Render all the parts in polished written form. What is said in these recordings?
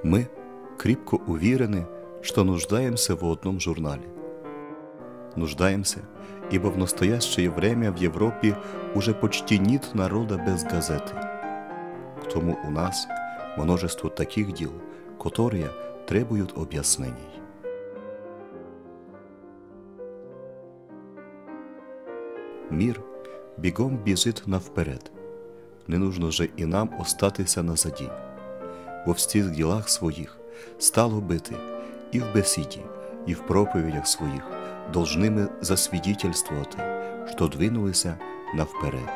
Мы крепко уверены, что нуждаемся в одном журнале. Нуждаемся, ибо в настоящее время в Европе уже почти нет народа без газеты. К тому у нас множество таких дел, которые требуют объяснений. Мир бігом біжить навперед. Не нужно же і нам остатися назаді. Во всіх ділах своїх стало бити і в бесіді, і в проповідях своїх должны ми засвідетельствувати, що двинулися навперед.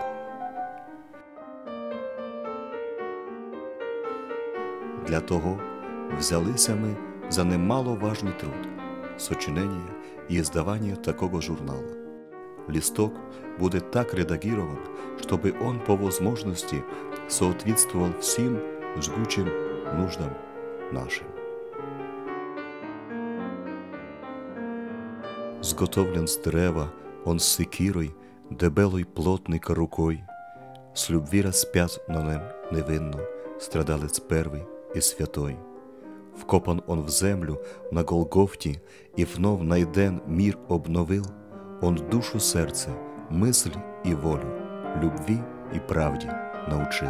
Для того взялися ми за немаловажний труд – сочинення і издавание такого журнала. Листок будет так редагирован, чтобы он по возможности соответствовал всем жгучим нуждам нашим. Зготовлен з дерева он с секирой, дебелой плотника рукой, с любви распят на нем невинно, страдалец первый и святой. Вкопан он в землю на Голгофті, и вновь найден мир обновил, он душу, сердце, мысль и волю, любви и правде научил.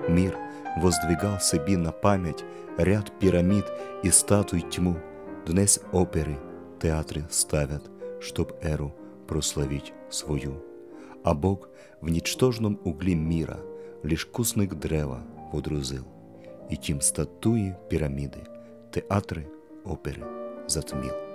Мир воздвигал себе на память ряд пирамид и статуй тьму, днесь оперы, театры ставят, чтоб эру прославить свою. А Бог в ничтожном угле мира лишь кусник древа водрузил, и тем статуи, пирамиды, театры, оперы затмил.